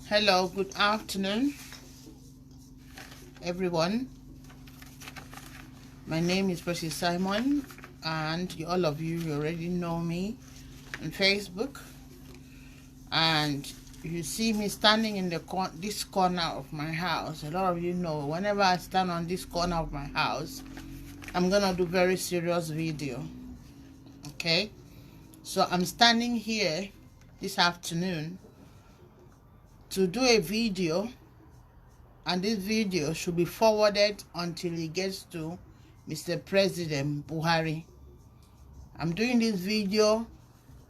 Hello, good afternoon, everyone. My name is Precious Simon, and all of you already know me on Facebook. And you see me standing in this corner of my house. A lot of you know whenever I stand on this corner of my house, I'm gonna do very serious video. Okay, so I'm standing here this afternoon to do a video, and this video should be forwarded until it gets to Mr. President Buhari. I'm doing this video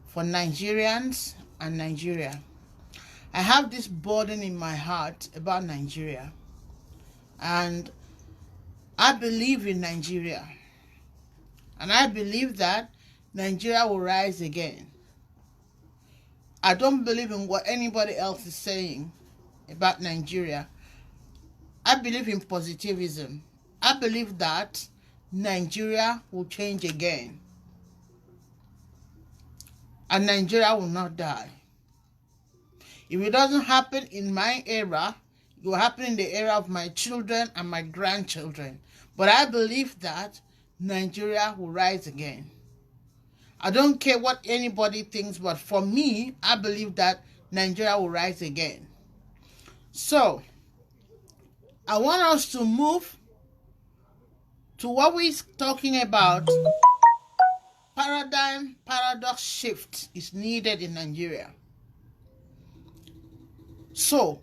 for Nigerians and Nigeria. I have this burden in my heart about Nigeria, and I believe in Nigeria, and I believe that Nigeria will rise again. I don't believe in what anybody else is saying about Nigeria. I believe in positivism. I believe that Nigeria will change again, and Nigeria will not die. If it doesn't happen in my era, it will happen in the era of my children and my grandchildren. But I believe that Nigeria will rise again. I don't care what anybody thinks, but for me, I believe that Nigeria will rise again. So, I want us to move to what we're talking about. Paradox shift is needed in Nigeria. So,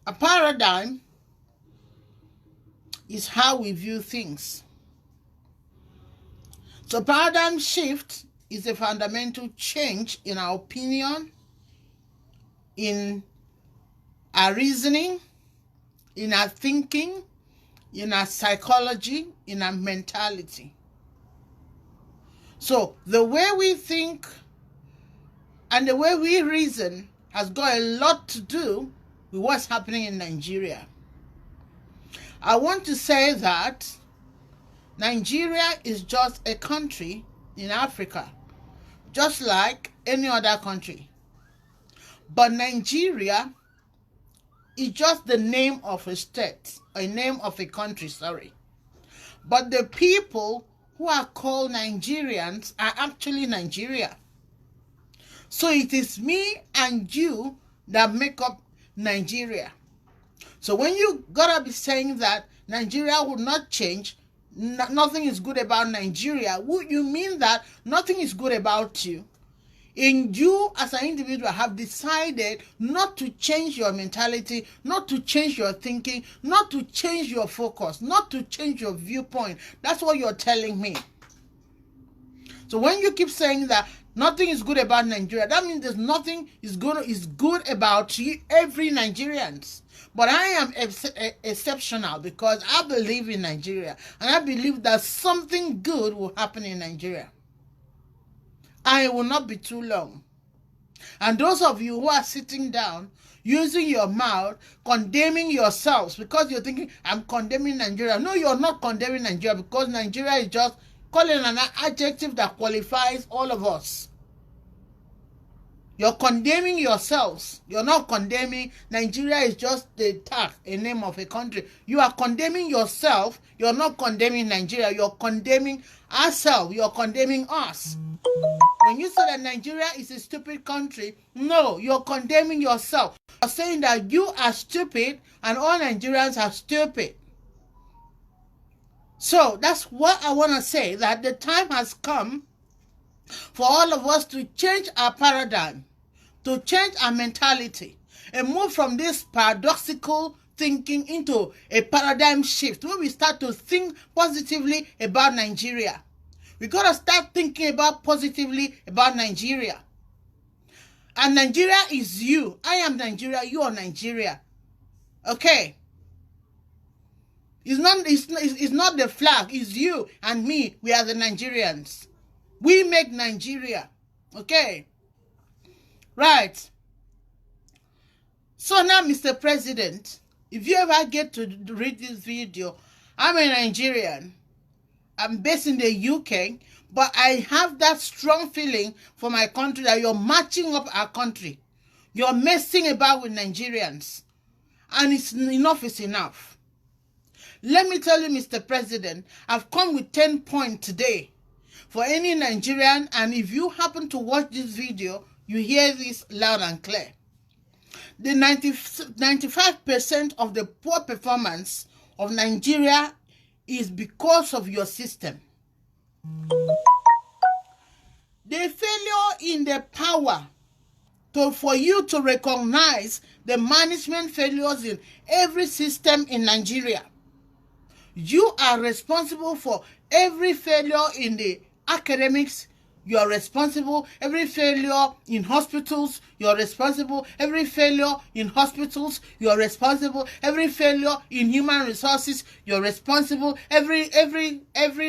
a paradigm is how we view things. So paradigm shift is a fundamental change in our opinion, in our reasoning, in our thinking, in our psychology, in our mentality. So the way we think and the way we reason has got a lot to do with what's happening in Nigeria. I want to say that Nigeria is just a country in Africa, just like any other country. But Nigeria is just the name of a state, a name of a country, sorry. But the people who are called Nigerians are actually Nigeria. So it is me and you that make up Nigeria. So when you gotta be saying that Nigeria will not change, nothing is good about Nigeria, would you mean that nothing is good about you? And you as an individual have decided not to change your mentality, not to change your thinking, not to change your focus, not to change your viewpoint. That's what you're telling me. So when you keep saying that nothing is good about Nigeria, that means there's nothing is good about you, every Nigerians. But I am exceptional because I believe in Nigeria, and I believe that something good will happen in Nigeria. And it will not be too long. And those of you who are sitting down, using your mouth, condemning yourselves because you're thinking, I'm condemning Nigeria. No, you're not condemning Nigeria, because Nigeria is just calling an adjective that qualifies all of us. You're condemning yourselves. You're not condemning. Nigeria is just a tag, a name of a country. You are condemning yourself. You're not condemning Nigeria. You're condemning ourselves. You're condemning us. When you say that Nigeria is a stupid country, no, you're condemning yourself. You're saying that you are stupid and all Nigerians are stupid. So that's what I want to say, that the time has come for all of us to change our paradigm, to change our mentality, and move from this paradoxical thinking into a paradigm shift where we start to think positively about Nigeria. We got to start thinking about positively about Nigeria. And Nigeria is you. I am Nigeria. You are Nigeria. Okay. It's not the flag. It's you and me. We are the Nigerians. We make Nigeria. Okay. Right. So now, Mr. President, if you ever get to read this video, I'm a Nigerian. I'm based in the UK, but I have that strong feeling for my country that you're matching up our country. You're messing about with Nigerians. And enough is enough. Let me tell you, Mr. President, I've come with 10 points today for any Nigerian, and if you happen to watch this video, you hear this loud and clear. The 95% of the poor performance of Nigeria is because of your system. The failure in the power for you to recognize the management failures in every system in Nigeria. You are responsible for every failure in the academics. You are responsible. Every failure in hospitals, you are responsible. Every failure in hospitals, you are responsible. Every failure in human resources, you are responsible. Every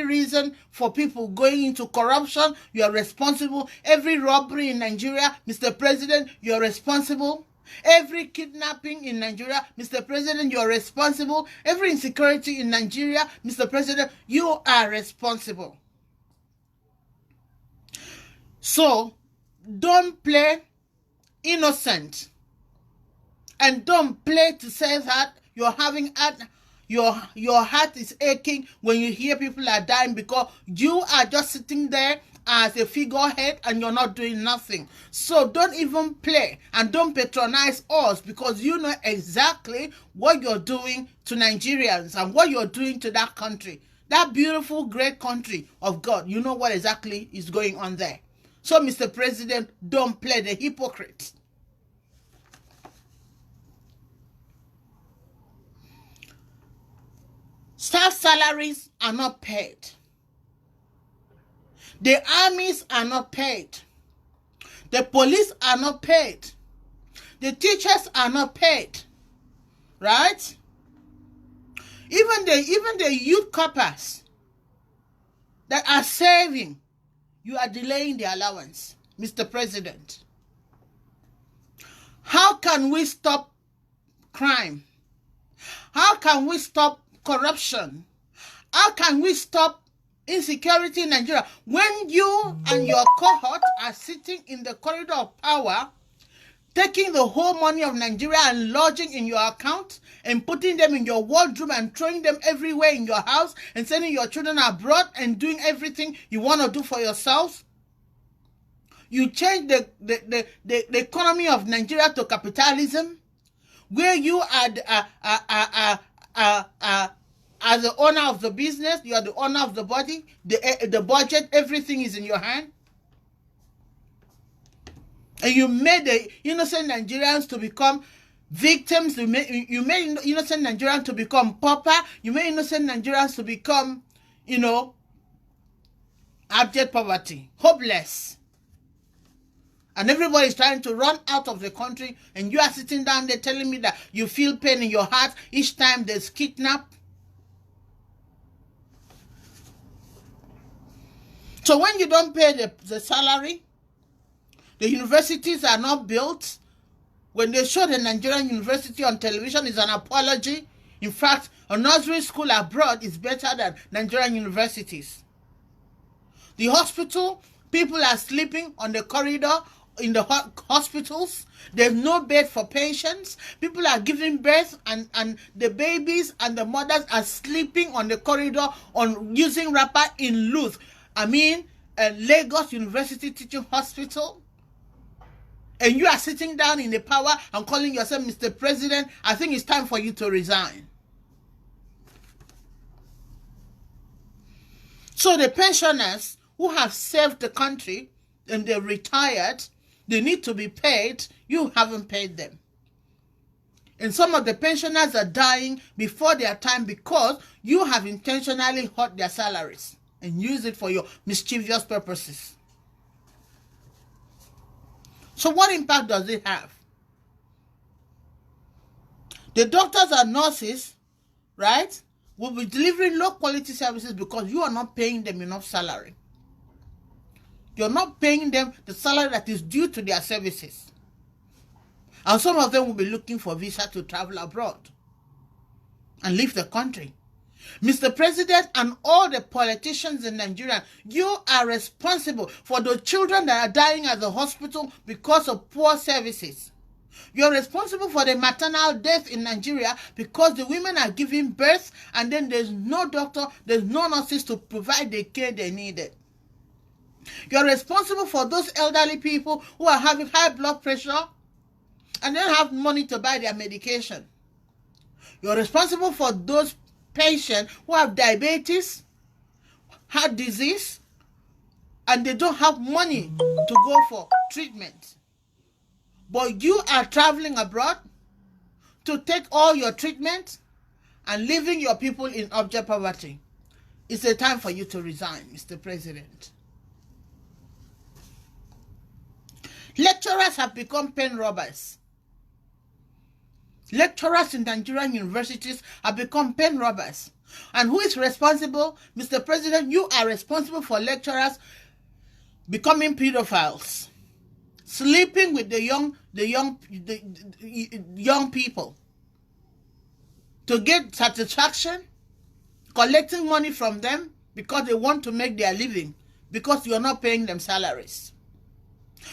reason for people going into corruption, you are responsible. Every robbery in Nigeria, Mr. President, you are responsible. Every kidnapping in Nigeria, Mr. President, you are responsible. Every insecurity in Nigeria, Mr. President, you are responsible. So, don't play innocent. And don't play to say that you're having your heart is aching when you hear people are dying because you are just sitting there as a figurehead and you're not doing nothing. So don't even play and don't patronize us because you know exactly what you're doing to Nigerians and what you're doing to that country. That beautiful, great country of God. You know what exactly is going on there. So, Mr. President, don't play the hypocrite. Staff salaries are not paid. The armies are not paid. The police are not paid. The teachers are not paid. Right? Even the youth corpers that are saving, you are delaying the allowance, Mr. President. How can we stop crime? How can we stop corruption? How can we stop insecurity in Nigeria when you and your cohort are sitting in the corridor of power, taking the whole money of Nigeria and lodging in your account and putting them in your wardrobe and throwing them everywhere in your house and sending your children abroad and doing everything you want to do for yourselves? You change the economy of Nigeria to capitalism, where you are as the owner of the business, you are the owner of the body, the budget, everything is in your hand. And you made the innocent Nigerians to become victims. You made innocent Nigerians to become pauper. You made innocent Nigerians to become, abject poverty, hopeless. And everybody is trying to run out of the country, and you are sitting down there telling me that you feel pain in your heart each time there's kidnap. So when you don't pay the salary, the universities are not built. When they show the Nigerian university on television, it's an apology. In fact, a nursery school abroad is better than Nigerian universities. The hospital, people are sleeping on the corridor in the hospitals. There's no bed for patients. People are giving birth and the babies and the mothers are sleeping on the corridor using wrapper in Luth. Lagos University Teaching Hospital. And you are sitting down in the power and calling yourself Mr. President. I think it's time for you to resign. So the pensioners who have served the country and they're retired, they need to be paid. You haven't paid them. And some of the pensioners are dying before their time because you have intentionally hurt their salaries and used it for your mischievous purposes. So what impact does it have? The doctors and nurses, right, will be delivering low quality services because you are not paying them enough salary. You're not paying them the salary that is due to their services. And some of them will be looking for visa to travel abroad and leave the country. Mr. President and all the politicians in Nigeria, you are responsible for the children that are dying at the hospital because of poor services. You're responsible for the maternal death in Nigeria because the women are giving birth and then there's no doctor, there's no nurses to provide the care they needed. You're responsible for those elderly people who are having high blood pressure and don't have money to buy their medication. You're responsible for those patients who have diabetes, heart disease, and they don't have money to go for treatment. But you are traveling abroad to take all your treatment and leaving your people in abject poverty. It's a time for you to resign, Mr. President. Lecturers have become pen robbers. Lecturers in Nigerian universities have become pen robbers. And who is responsible? Mr. President, you are responsible for lecturers becoming pedophiles, sleeping with the young people to get satisfaction, collecting money from them because they want to make their living, because you're not paying them salaries.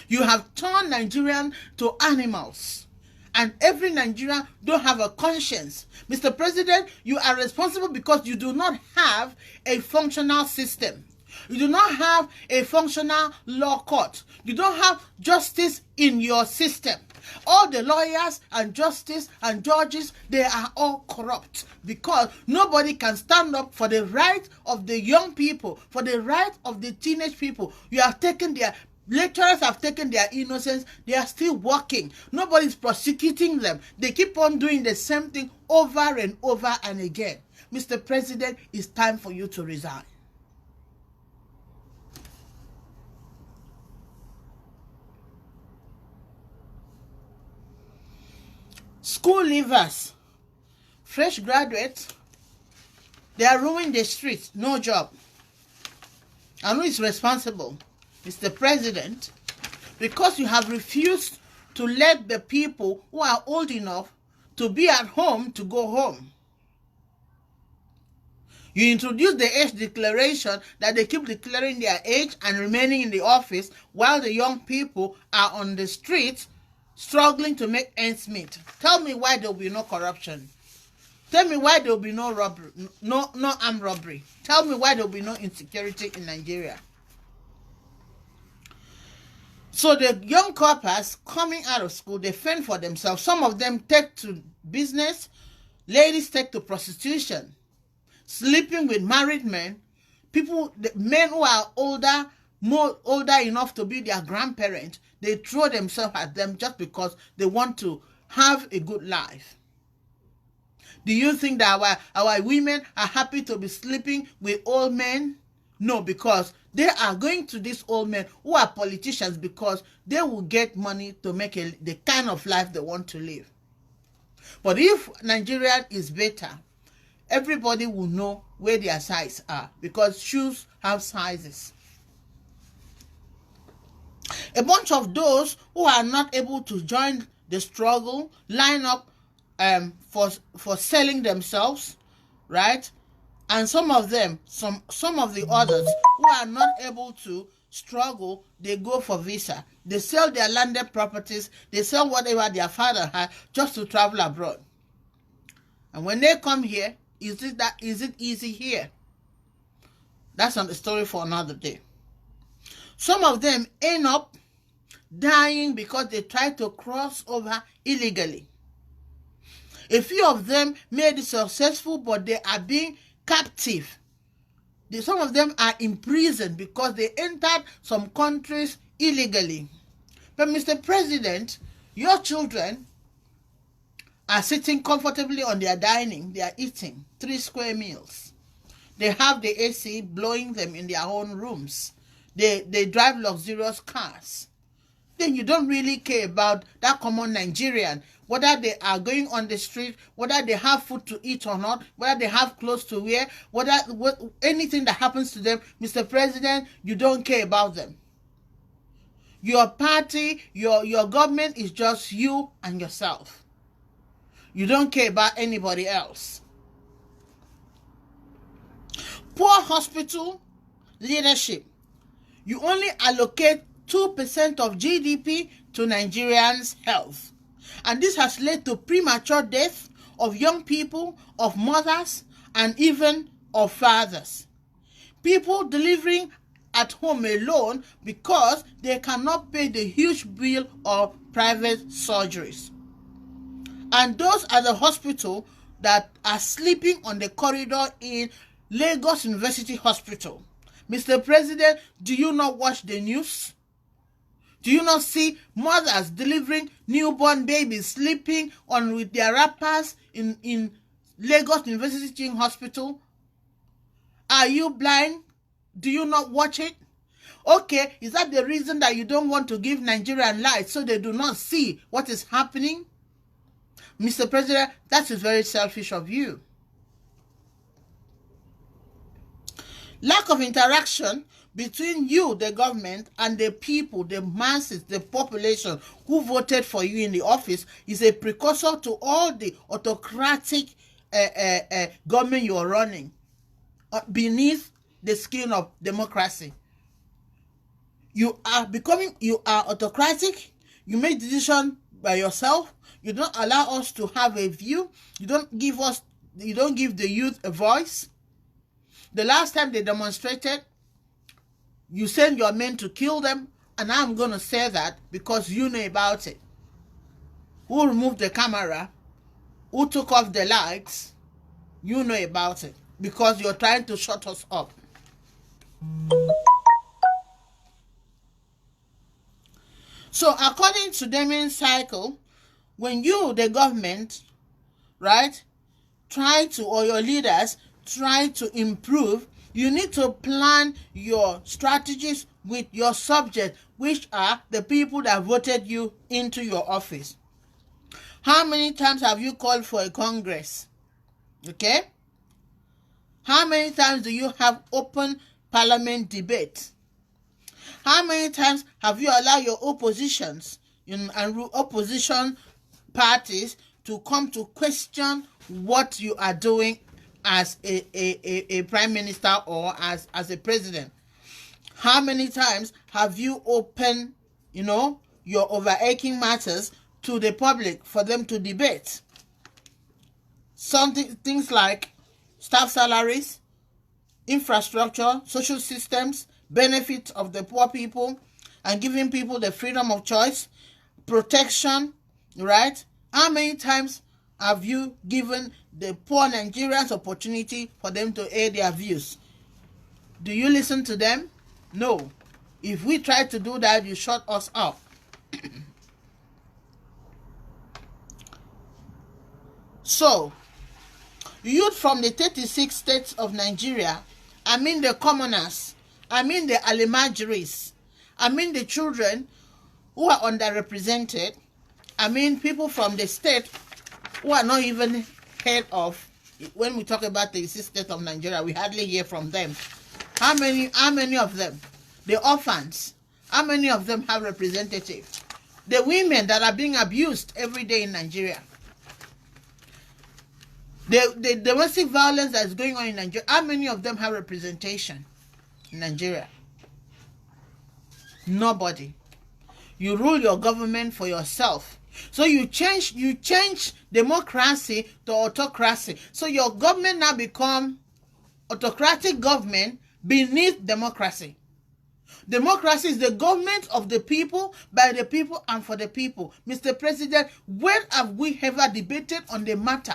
You have turned Nigerians to animals, and every Nigerian don't have a conscience. Mr. President, you are responsible because you do not have a functional system. You do not have a functional law court. You don't have justice in your system. All the lawyers and justice and judges, they are all corrupt because nobody can stand up for the right of the young people, for the right of the teenage people. You have taken their lecturers have taken their innocence. They are still working. Nobody's prosecuting them. They keep on doing the same thing over and over and again. Mr. President, it's time for you to resign. School leavers, fresh graduates, they are ruining the streets, no job. And who is responsible? Mr. President, because you have refused to let the people who are old enough to be at home to go home. You introduced the age declaration that they keep declaring their age and remaining in the office while the young people are on the streets struggling to make ends meet. Tell me why there will be no corruption. Tell me why there will be no robbery, no armed robbery. Tell me why there will be no insecurity in Nigeria. So the young coppers coming out of school, they fend for themselves. Some of them take to business. Ladies take to prostitution. Sleeping with married men. People, the men who are older enough to be their grandparents, they throw themselves at them just because they want to have a good life. Do you think that our women are happy to be sleeping with old men? No, because they are going to these old men who are politicians because they will get money to make the kind of life they want to live. But if Nigeria is better, everybody will know where their sizes are because shoes have sizes. A bunch of those who are not able to join the struggle line up for selling themselves, right? And some of them, some of the others who are not able to struggle, they go for visa. They sell their landed properties, they sell whatever their father had just to travel abroad. And when they come here, is it easy here? That's not a story for another day. Some of them end up dying because they try to cross over illegally. A few of them made it successful, but they are being captive. Some of them are in prison because they entered some countries illegally. But Mr. President, your children are sitting comfortably on their dining. They are eating 3 square meals. They have the AC blowing them in their own rooms. They drive luxurious cars. Then you don't really care about that common Nigerian, whether they are going on the street, whether they have food to eat or not, whether they have clothes to wear, anything that happens to them, Mr. President, you don't care about them. Your party, your government is just you and yourself. You don't care about anybody else. Poor hospital leadership. You only allocate 2% of GDP to Nigerians' health. And this has led to premature death of young people, of mothers, and even of fathers. People delivering at home alone because they cannot pay the huge bill of private surgeries. And those at the hospital that are sleeping on the corridor in Lagos University Hospital. Mr. President, do you not watch the news? Do you not see mothers delivering newborn babies sleeping on with their wrappers in Lagos University Hospital? Are you blind? Do you not watch it? Okay, is that the reason that you don't want to give Nigerian light so they do not see what is happening? Mr. President, that is very selfish of you. Lack of interaction between you, the government, and the people, the masses, the population who voted for you in the office is a precursor to all the autocratic government you are running beneath the skin of democracy. You are autocratic. You make decisions by yourself. You don't allow us to have a view. You don't give the youth a voice. The last time they demonstrated, you sent your men to kill them, and I'm going to say that because you know about it. Who removed the camera? Who took off the lights? You know about it because you're trying to shut us up. So according to Damien Cycle, when you, the government, right, or your leaders try to improve, you need to plan your strategies with your subject, which are the people that voted you into your office. How many times have you called for a congress? Okay? How many times do you have open parliament debate? How many times have you allowed your oppositions and opposition parties to come to question what you are doing as a prime minister or as a president? How many times have you opened, your overarching matters to the public for them to debate? Things like staff salaries, infrastructure, social systems, benefits of the poor people, and giving people the freedom of choice, protection, right? How many times have you given the poor Nigerians opportunity for them to air their views? Do you listen to them? No. If we try to do that, you shut us up. So, youth from the 36 states of Nigeria, the commoners, the alimajiris, the children who are underrepresented, people from the state who are not even heard of. When we talk about the state of Nigeria, we hardly hear from them. How many of them? The orphans, how many of them have representatives? The women that are being abused every day in Nigeria. The domestic violence that is going on in Nigeria, how many of them have representation in Nigeria? Nobody. You rule your government for yourself. So you change democracy to autocracy. So your government now become autocratic government beneath democracy. Democracy is the government of the people, by the people, and for the people. Mr. President, when have we ever debated on the matter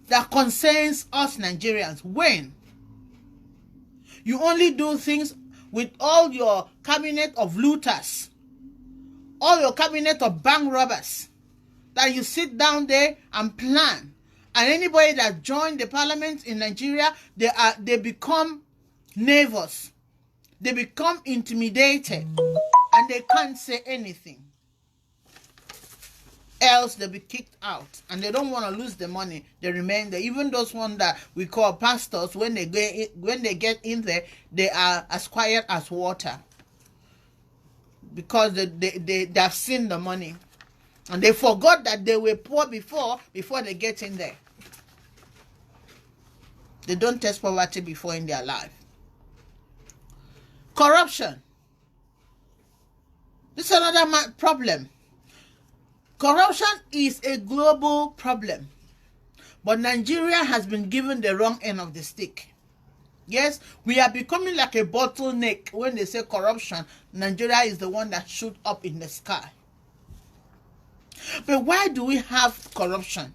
that concerns us Nigerians? When? You only do things with all your cabinet of looters, all your cabinet of bank robbers, that you sit down there and plan. And anybody that joined the parliament in Nigeria, they become nervous. They become intimidated. And they can't say anything. Else they'll be kicked out. And they don't want to lose the money. They remain there. Even those ones that we call pastors, when they get in there, they are as quiet as water. Because they have seen the money. And they forgot that they were poor before they get in there. They don't taste poverty before in their life. Corruption. This is another problem. Corruption is a global problem, but Nigeria has been given the wrong end of the stick. Yes, we are becoming like a bottleneck. When they say corruption, Nigeria is the one that shoots up in the sky. But why do we have corruption?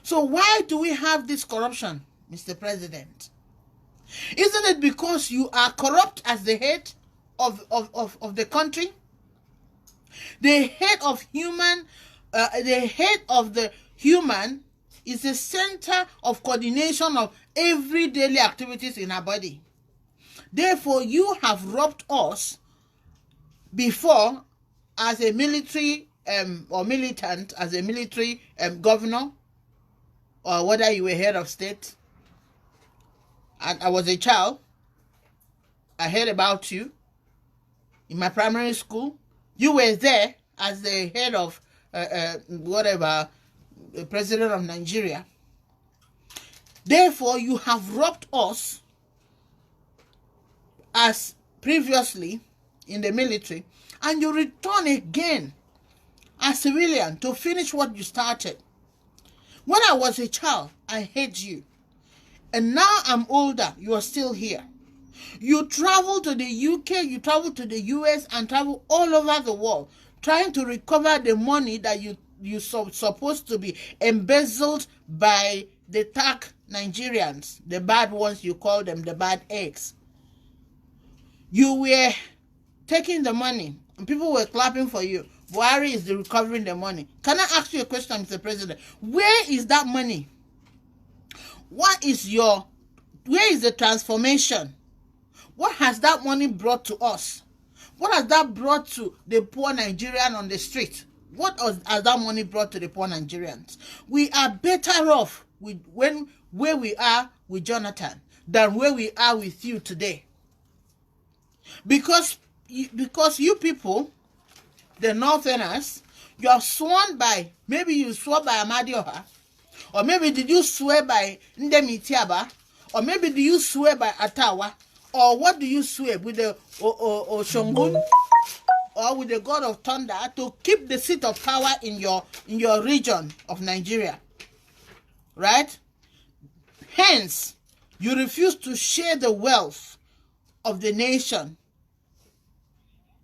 So why do we have this corruption, Mr. President? Isn't it because you are corrupt as the head of the country? The head of the human is the center of coordination of every daily activities in our body. Therefore, you have robbed us before as a military or militant, as a military governor, or whether you were head of state. And I was a child. I heard about you in my primary school. You were there as the head of the president of Nigeria. Therefore, you have robbed us as previously in the military, and you return again as civilian to finish what you started. When I was a child, I hate you. And now I'm older, you are still here. You travel to the UK, you travel to the US, and travel all over the world, trying to recover the money that you supposed to be embezzled by the tax Nigerians, the bad ones, you call them the bad eggs. You were taking the money, and people were clapping for you. Buhari is recovering the money. Can I ask you a question, Mr. President? Where is that money? Where is the transformation? What has that money brought to us? What has that brought to the poor Nigerian on the street? What has that money brought to the poor Nigerians? We are better off where we are with Jonathan than where we are with you today. Because you people, the Northerners, you are sworn by, maybe you swore by Amadioha, or maybe did you swear by Ndemitiaba, or maybe do you swear by Atawa, or what do you swear with the Oshongun, or with the god of thunder to keep the seat of power in your region of Nigeria, right? Hence, you refuse to share the wealth of the nation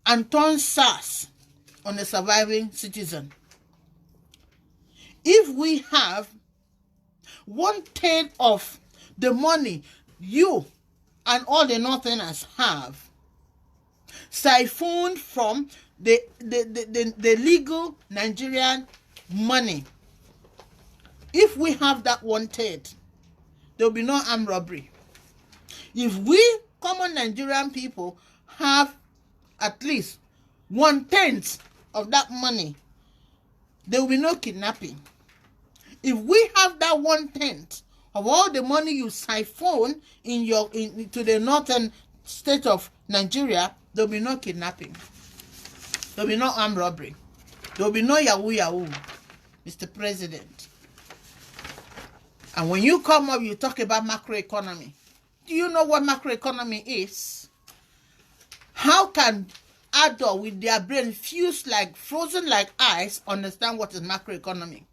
and turn SARS on a surviving citizen. If we have 1/3 of the money you and all the Northerners have siphoned from the legal Nigerian money, if we have that 1/3, there will be no armed robbery. If we common Nigerian people have at least 1/10 of that money, there will be no kidnapping. If we have that 1/10 of all the money you siphon to the northern state of Nigeria, there will be no kidnapping. There will be no armed robbery. There will be no yahoo, Mr. President. And when you come up, you talk about macroeconomy. Do you know what macroeconomy is? How can adults with their brain frozen like ice understand what is macroeconomy?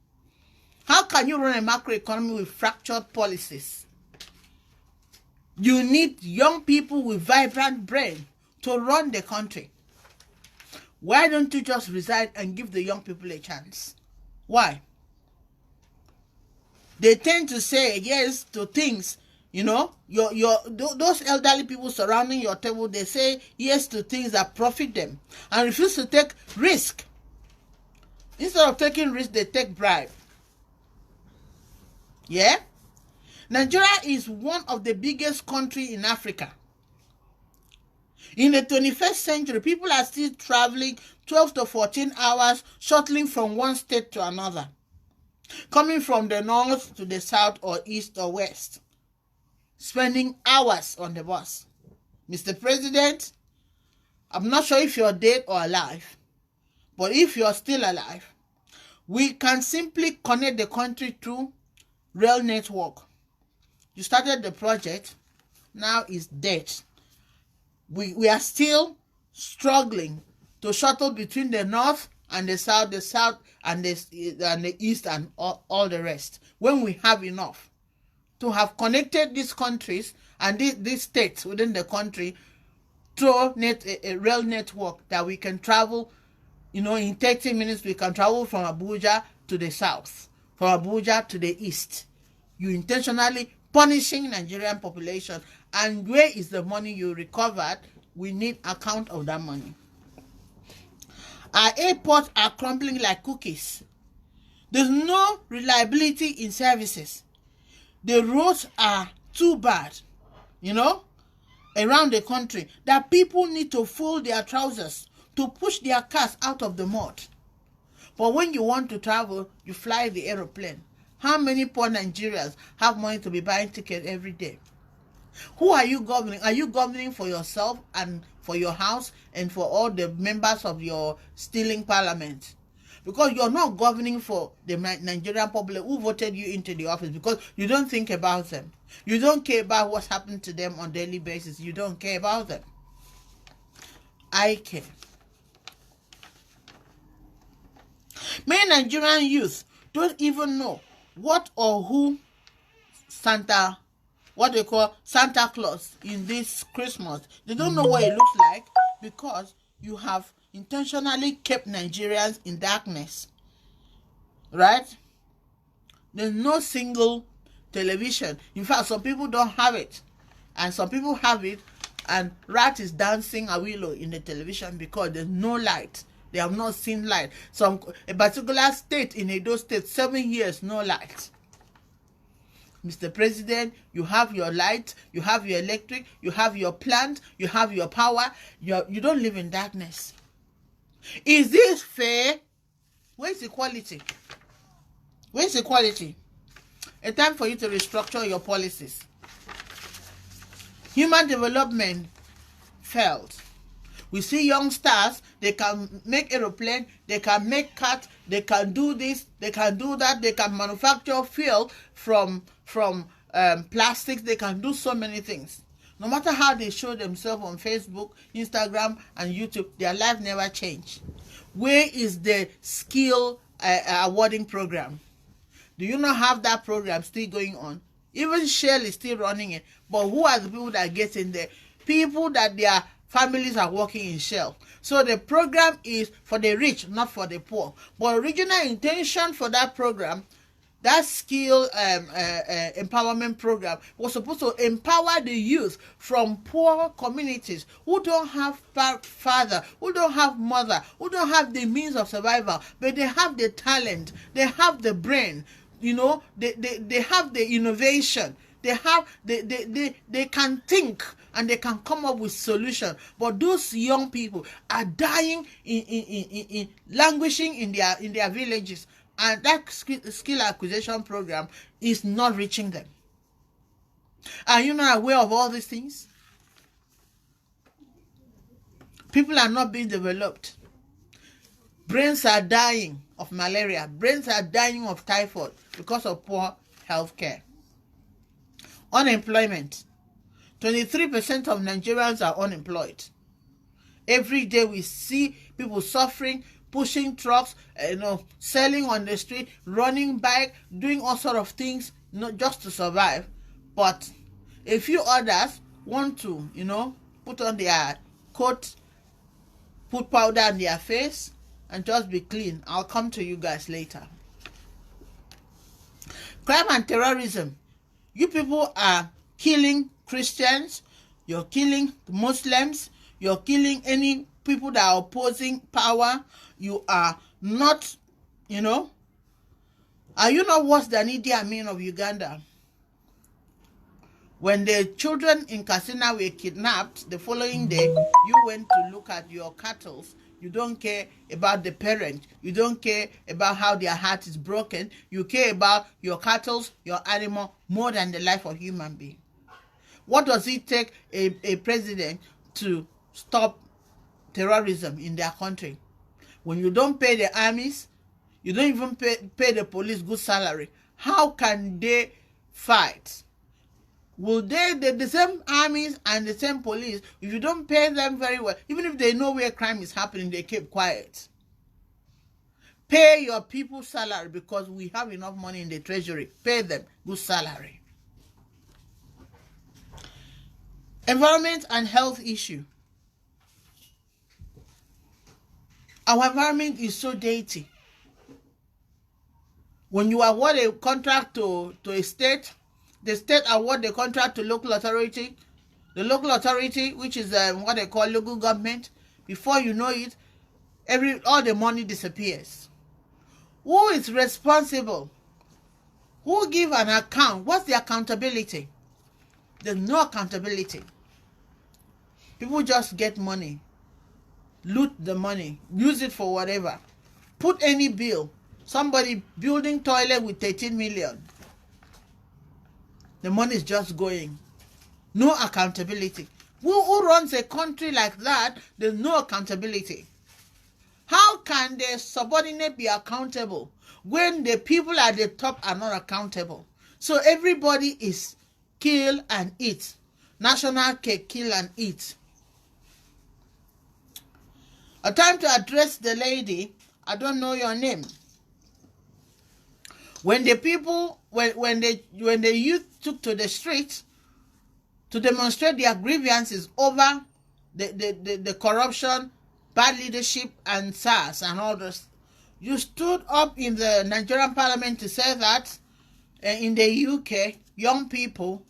How can you run a macroeconomy with fractured policies? You need young people with vibrant brain to run the country. Why don't you just resign and give the young people a chance? Why? They tend to say yes to things, those elderly people surrounding your table, they say yes to things that profit them and refuse to take risk. Instead of taking risk, they take bribe. Yeah? Nigeria is one of the biggest countries in Africa. In the 21st century, people are still traveling 12 to 14 hours, shuttling from one state to another, coming from the north to the south or east or west, spending hours on the bus. Mr. President, I'm not sure if you're dead or alive, but if you're still alive, we can simply connect the country through rail network. You started the project, now it's dead. We are still struggling to shuttle between the north and the south, and the east, and all the rest. When we have enough to have connected these countries and these states within the country through a rail network that we can travel, in 30 minutes we can travel from Abuja to the south, from Abuja to the east. You intentionally punishing Nigerian population. And where is the money you recovered? We need account of that money. Our airports are crumbling like cookies. There's no reliability in services. The roads are too bad, around the country, that people need to fold their trousers to push their cars out of the mud. But when you want to travel, you fly the aeroplane. How many poor Nigerians have money to be buying tickets every day? Who are you governing? Are you governing for yourself and for your house and for all the members of your stealing parliament? Because you're not governing for the Nigerian public who voted you into the office, because you don't think about them. You don't care about what's happening to them on a daily basis. You don't care about them. I care. Many Nigerian youth don't even know what or who Santa Claus in this Christmas. They don't know what it looks like, because you have intentionally kept Nigerians in darkness. Right? There's no single television. In fact, some people don't have it. And some people have it, and rat is dancing a willow in the television because there's no light. They have not seen light. A particular state in Edo State, 7 years, no light. Mr. President, you have your light, you have your electric, you have your plant, you have your power. You don't live in darkness. Is this fair? Where's equality? Where's equality? A time for you to restructure your policies. Human development failed. We see young stars, they can make aeroplane, they can make cars, they can do this, they can do that, they can manufacture fuel from plastics, they can do so many things. No matter how they show themselves on Facebook, Instagram, and YouTube, their life never changed. Where is the skill awarding program? Do you not have that program still going on? Even Shell is still running it. But who are the people that get in there? People that their families are working in Shell. So the program is for the rich, not for the poor. But original intention for that program, that skill empowerment program, was supposed to empower the youth from poor communities who don't have father, who don't have mother, who don't have the means of survival, but they have the talent, they have the brain, they have the innovation, they can think, and they can come up with solutions. But those young people are dying in languishing in their villages, and that skill acquisition program is not reaching them. Are you not aware of all these things? People are not being developed. Brains are dying of malaria. Brains are dying of typhoid because of poor health care. Unemployment. 23% of Nigerians are unemployed. Every day we see people suffering, pushing trucks, selling on the street, running bike, doing all sort of things, not just to survive. But a few others want to, put on their coat, put powder on their face, and just be clean. I'll come to you guys later. Crime and terrorism. You people are killing Christians, you're killing Muslims, you're killing any people that are opposing power. You are not, are you not worse than Idi Amin of Uganda? When the children in Katsina were kidnapped, the following day, you went to look at your cattle. You don't care about the parent. You don't care about how their heart is broken. You care about your cattle, your animal, more than the life of human being. What does it take a president to stop terrorism in their country? When you don't pay the armies, you don't even pay the police good salary, how can they fight? Will the same armies and the same police, if you don't pay them very well, even if they know where crime is happening, they keep quiet? Pay your people salary because we have enough money in the treasury. Pay them good salary. Environment and health issue. Our environment is so dirty. When you award a contract to a state, the state award the contract to local authority. The local authority, which is what they call local government, before you know it, all the money disappears. Who is responsible? Who give an account? What's the accountability? There's no accountability. People just get money, loot the money, use it for whatever. Put any bill. Somebody building toilet with 13 million. The money is just going. No accountability. Who runs a country like that? There's no accountability. How can the subordinate be accountable when the people at the top are not accountable? So everybody is kill and eat. National cake, kill and eat. A time to address the lady. I don't know your name. When the people, when the youth took to the streets to demonstrate their grievances over the corruption, bad leadership, and SARS and all this, you stood up in the Nigerian parliament to say that in the UK, young people,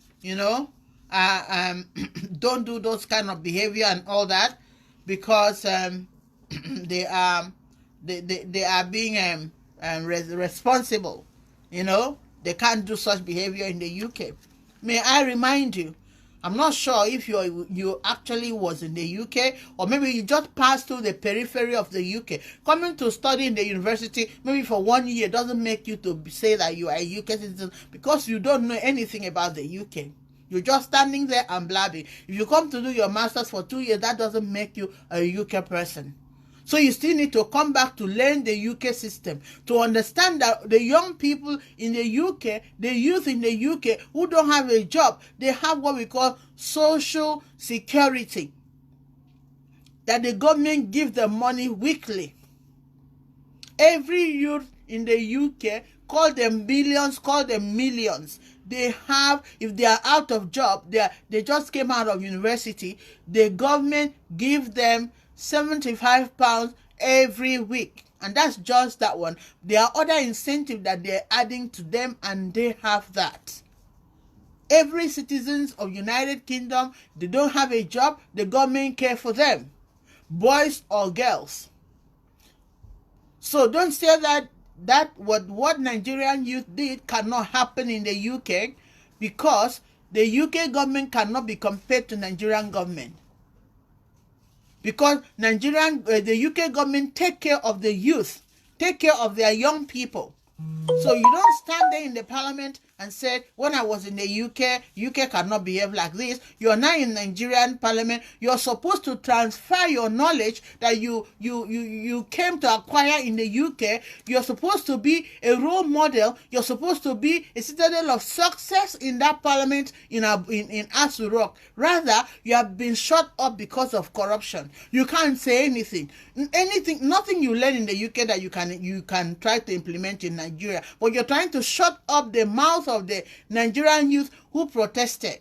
don't do those kind of behavior and all that because they are being responsible. They can't do such behavior in the UK. May I remind you, I'm not sure if you actually was in the UK or maybe you just passed through the periphery of the UK. Coming to study in the university, maybe for 1 year, doesn't make you to say that you are a UK citizen because you don't know anything about the UK. You're just standing there and blabbing. If you come to do your master's for 2 years, that doesn't make you a UK person. So you still need to come back to learn the UK system, to understand that the young people in the UK, the youth in the UK who don't have a job, they have what we call social security. That the government gives them money weekly. Every youth in the UK, call them billions, call them millions. They have, if they are out of job, they just came out of university, the government gives them £75 every week, and that's just that one. There are other incentives that they're adding to them, and they have that. Every citizens of United Kingdom, they don't have a job, the government care for them, boys or girls. So don't say that what Nigerian youth did cannot happen in the UK, because the UK government cannot be compared to Nigerian government. Because the UK government take care of the youth, take care of their young people. So you don't stand there in the parliament and say, when I was in the UK cannot behave like this. You're now in Nigerian parliament. You're supposed to transfer your knowledge that you came to acquire in the UK. You're supposed to be a role model. You're supposed to be a citadel of success in that parliament in Asu Rock. Rather, you have been shut up because of corruption. You can't say anything. Nothing you learn in the UK that you can try to implement in Nigeria. But you're trying to shut up the mouth of the Nigerian youth who protested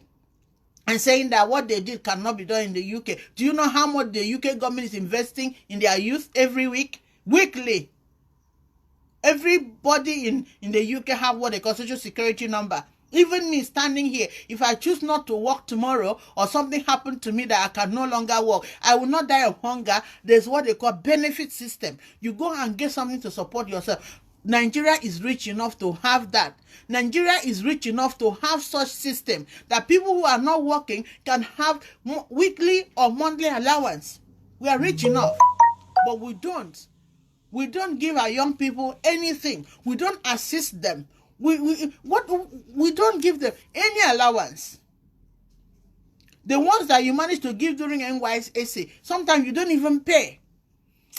and saying that what they did cannot be done in the UK. Do you know how much the UK government is investing in their youth every week? Weekly. Everybody in the UK have what they call social security number. Even me standing here, if I choose not to work tomorrow or something happened to me that I can no longer work, I will not die of hunger. There's what they call benefit system. You go and get something to support yourself. Nigeria is rich enough to have that. Nigeria is rich enough to have such system that people who are not working can have weekly or monthly allowance. We are rich enough, but we don't. We don't give our young people anything. We don't assist them. We don't give them any allowance. The ones that you manage to give during NYSC, sometimes you don't even pay.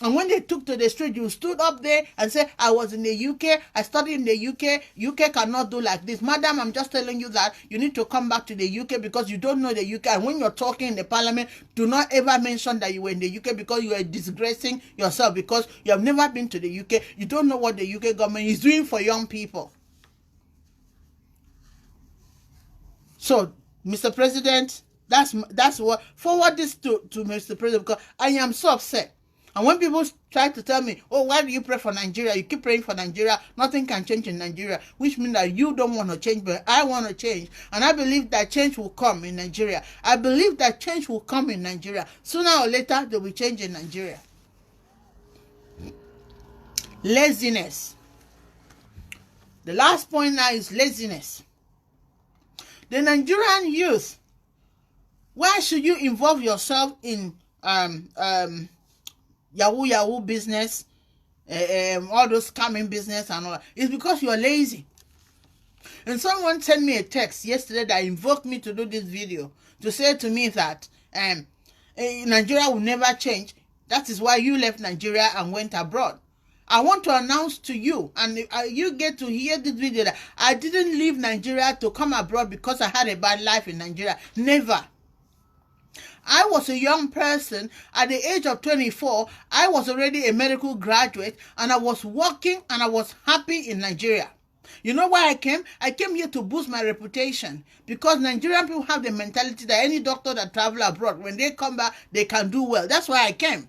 And when they took to the street, you stood up there and said, I was in the UK, I studied in the UK, UK cannot do like this. Madam, I'm just telling you that you need to come back to the UK because you don't know the UK. And when you're talking in the parliament, do not ever mention that you were in the UK because you are disgracing yourself because you have never been to the UK. You don't know what the UK government is doing for young people. So, Mr. President, that's what, forward this to Mr. President because I am so upset. And when people try to tell me, oh, why do you pray for Nigeria? You keep praying for Nigeria. Nothing can change in Nigeria, which means that you don't want to change, but I want to change. And I believe that change will come in Nigeria. I believe that change will come in Nigeria. Sooner or later, there will change in Nigeria. Laziness. The last point now is laziness. The Nigerian youth, why should you involve yourself in Yahoo business, all those scamming business and all that? It's because you're lazy. And someone sent me a text yesterday that invoked me to do this video to say to me that Nigeria will never change. That is why you left Nigeria and went abroad. I want to announce to you, and you get to hear this video, that I didn't leave Nigeria to come abroad because I had a bad life in Nigeria. Never. I was a young person. At the age of 24, I was already a medical graduate, and I was working and I was happy in Nigeria. You know why I came? I came here to boost my reputation because Nigerian people have the mentality that any doctor that travel abroad, when they come back, they can do well. That's why I came.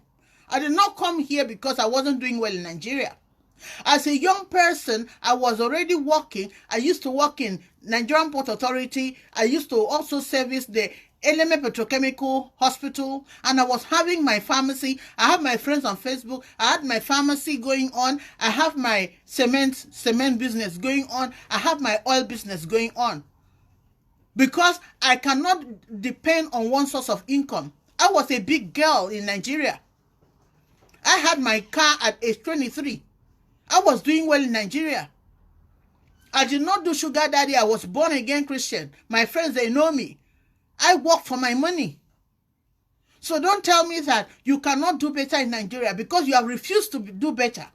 I did not come here because I wasn't doing well in Nigeria. As a young person, I was already working. I used to work in Nigerian Port Authority. I used to also service the Eleme Petrochemical Hospital, and I was having my pharmacy. I have my friends on Facebook. I had my pharmacy going on. I have my cement business going on. I have my oil business going on. Because I cannot depend on one source of income. I was a big girl in Nigeria. I had my car at age 23. I was doing well in Nigeria. I did not do sugar daddy. I was born again Christian. My friends, they know me. I work for my money. So don't tell me that you cannot do better in Nigeria because you have refused to do better.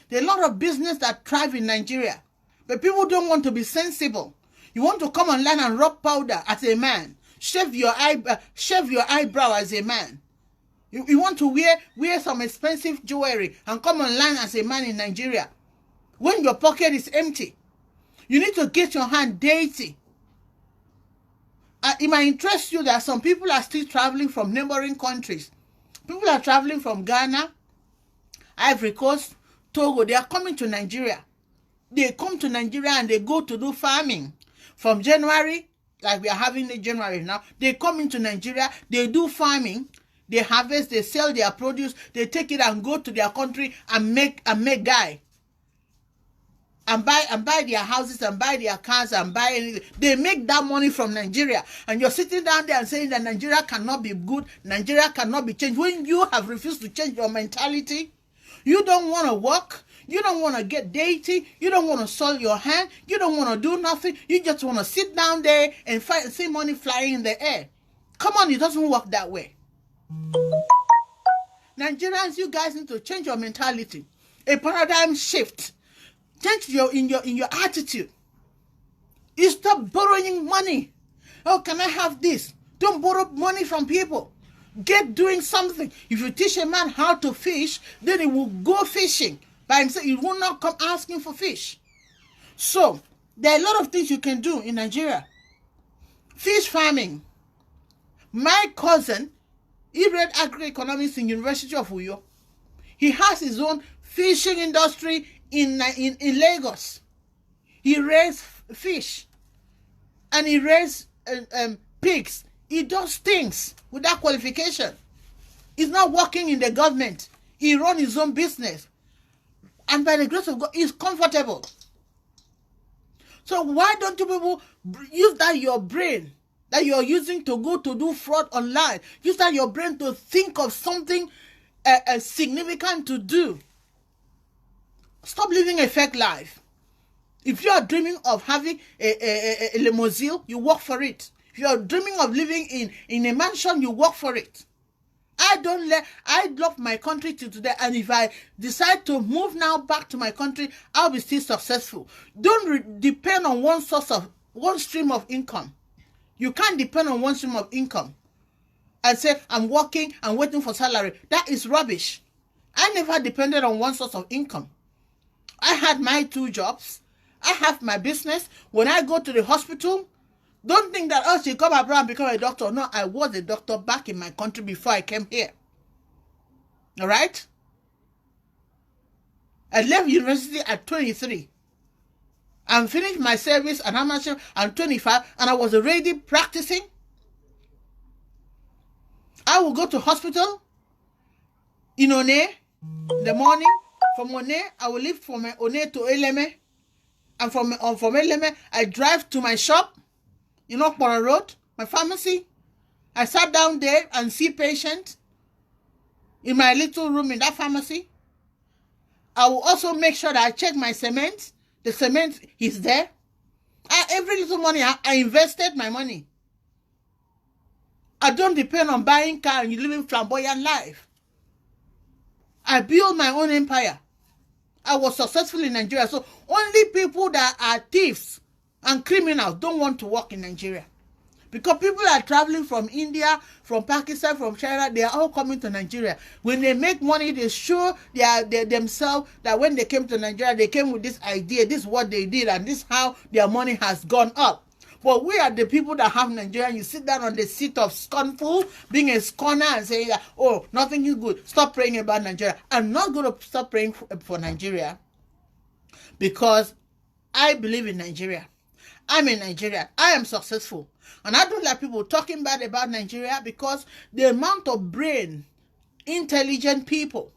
There are a lot of business that thrive in Nigeria, but people don't want to be sensible. You want to come online and rub powder as a man, shave your eyebrow as a man. You want to wear some expensive jewelry and come online as a man in Nigeria when your pocket is empty. You need to get your hand dirty. It might interest you that some people are still traveling from neighboring countries. People are traveling from Ghana, Ivory Coast, Togo. They are coming to Nigeria. They come to Nigeria and they go to do farming. From January, like we are having in January now, they come into Nigeria, they do farming. They harvest, they sell their produce, they take it and go to their country and make guy. And buy their houses and buy their cars and buy anything. They make that money from Nigeria. And you're sitting down there and saying that Nigeria cannot be good, Nigeria cannot be changed. When you have refused to change your mentality, you don't want to work, you don't want to get dirty, you don't want to soil your hand, you don't want to do nothing, you just want to sit down there and see money flying in the air. Come on, it doesn't work that way. Nigerians, you guys need to change your mentality. A paradigm shift. Change in your attitude. You stop borrowing money. Oh, can I have this? Don't borrow money from people. Get doing something. If you teach a man how to fish, then he will go fishing by himself. He will not come asking for fish. So there are a lot of things you can do in Nigeria. Fish farming. My cousin, he read agri-economics in University of Uyo. He has his own fishing industry in Lagos. He raised fish and he raised pigs. He does things without qualification. He's not working in the government. He runs his own business. And by the grace of God, he's comfortable. So why don't you people use that your brain that you're using to go to do fraud online? Use that your brain to think of something significant to do. Stop living a fake life. If you are dreaming of having a limousine, you work for it. If you are dreaming of living in a mansion, you work for it. I love my country till today, and if I decide to move now back to my country, I'll be still successful. Don't depend on one stream of income. You can't depend on one stream of income and say, I'm working and waiting for salary. That is rubbish. I never depended on one source of income. I had my 2 jobs. I have my business. When I go to the hospital, don't think that, oh, she come abroad and become a doctor. No, I was a doctor back in my country before I came here. All right? I left university at 23. I finished my service and I'm 25, and I was already practicing. I will go to hospital in One in the morning. From One, I will leave from One to Eleme. And from Eleme, I drive to my shop, Okporo Road, my pharmacy. I sat down there and see patients in my little room in that pharmacy. I will also make sure that I check my cement. The cement is there. Every little money, I invested my money. I don't depend on buying car and living flamboyant life. I built my own empire. I was successful in Nigeria. So only people that are thieves and criminals don't want to work in Nigeria. Because people are traveling from India, from Pakistan, from China, they are all coming to Nigeria. When they make money, they show themselves that when they came to Nigeria, they came with this idea, this is what they did, and this is how their money has gone up. But we are the people that have Nigeria. You sit down on the seat of scornful, being a scorner and saying that, oh, nothing is good. Stop praying about Nigeria. I'm not going to stop praying for Nigeria because I believe in Nigeria. I'm in Nigeria. I am successful. And I don't like people talking bad about Nigeria because the amount of brain, intelligent people,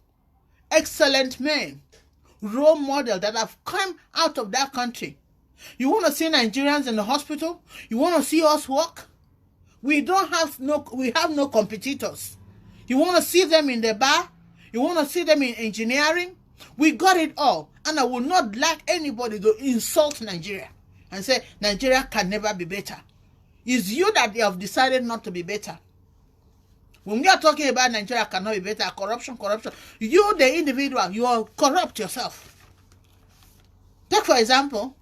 excellent men, role models that have come out of that country. You want to see Nigerians in the hospital? You want to see us work? We have no competitors. You want to see them in the bar? You want to see them in engineering? We got it all. And I will not like anybody to insult Nigeria and say Nigeria can never be better. It's you that they have decided not to be better. When we are talking about Nigeria cannot be better, corruption, you, the individual, you are corrupt yourself. Take for example,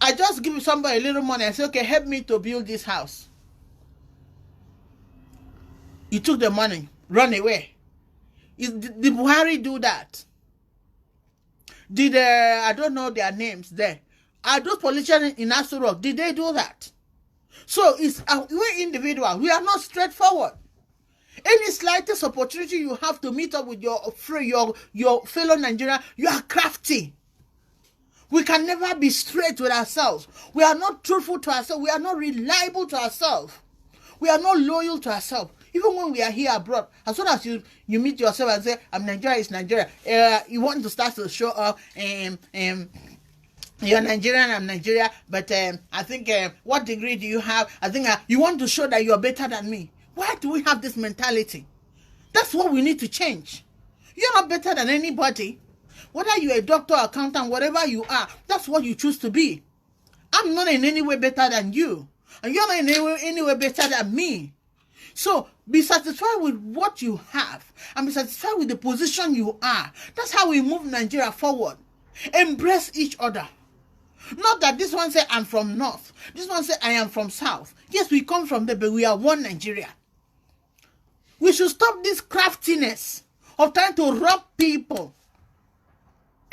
I just give somebody a little money and say, okay, help me to build this house. He took the money, run away. Did Buhari do that? Did, I don't know their names there. Are those politicians in Aso Rock, did they do that? So we're individual. We are not straightforward. Any slightest opportunity you have to meet up with your fellow Nigerian, you are crafty. We can never be straight with ourselves. We are not truthful to ourselves. We are not reliable to ourselves. We are not loyal to ourselves. Even when we are here abroad, as soon as you meet yourself and say, I'm Nigeria, it's Nigeria, you want to start to show up, you're Nigerian, I'm Nigeria, but I think, what degree do you have? I think you want to show that you're better than me. Why do we have this mentality? That's what we need to change. You're not better than anybody. Whether you're a doctor, accountant, whatever you are, that's what you choose to be. I'm not in any way better than you. And you're not in any way better than me. So be satisfied with what you have. And be satisfied with the position you are. That's how we move Nigeria forward. Embrace each other. Not that this one say I'm from North. This one say I am from South. Yes, we come from there, but we are one Nigeria. We should stop this craftiness of trying to rob people.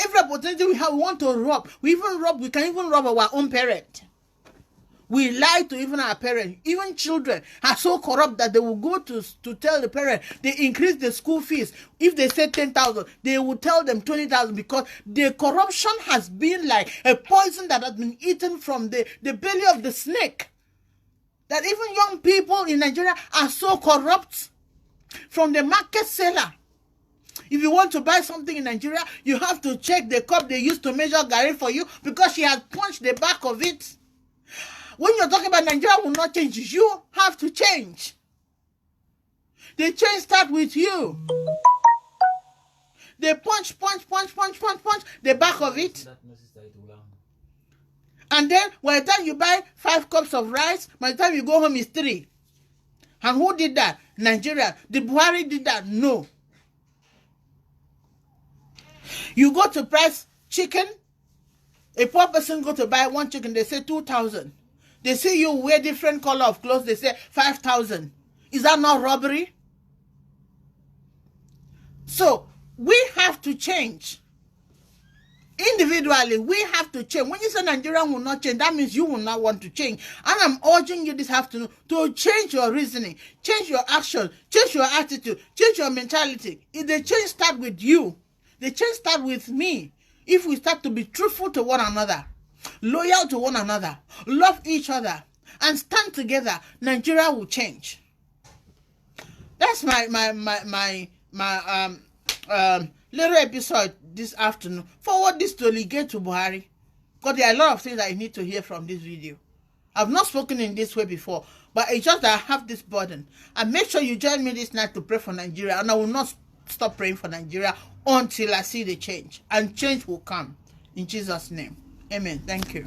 Every opportunity we have, we want to rob. We can even rob our own parent. We lie to even our parents. Even children are so corrupt that they will go to tell the parent they increase the school fees. If they say 10,000, they will tell them 20,000 because the corruption has been like a poison that has been eaten from the belly of the snake. That even young people in Nigeria are so corrupt. From the market seller. If you want to buy something in Nigeria, you have to check the cup they used to measure Gary for you because she has punched the back of it. When you're talking about Nigeria will not change, you have to change. The change starts with you. They punch the back of it. And then by the time you buy 5 cups of rice, by the time you go home is 3. And who did that? Nigeria. Did Buhari did that? No. You go to price chicken, a poor person go to buy one chicken, they say 2,000. They see you wear different color of clothes, they say 5,000. Is that not robbery? So, we have to change. Individually, we have to change. When you say Nigeria will not change, that means you will not want to change. And I'm urging you this afternoon to change your reasoning, change your action, change your attitude, change your mentality. If the change start with you, the change start with me. If we start to be truthful to one another, loyal to one another, love each other, and stand together, Nigeria will change. That's my little episode this afternoon. Forward this to Ligate to Buhari, because there are a lot of things that you need to hear from this video. I've not spoken in this way before, but it's just that I have this burden. And make sure you join me this night to pray for Nigeria, and I will not stop praying for Nigeria until I see the change, and change will come in Jesus' name. Amen. Thank you.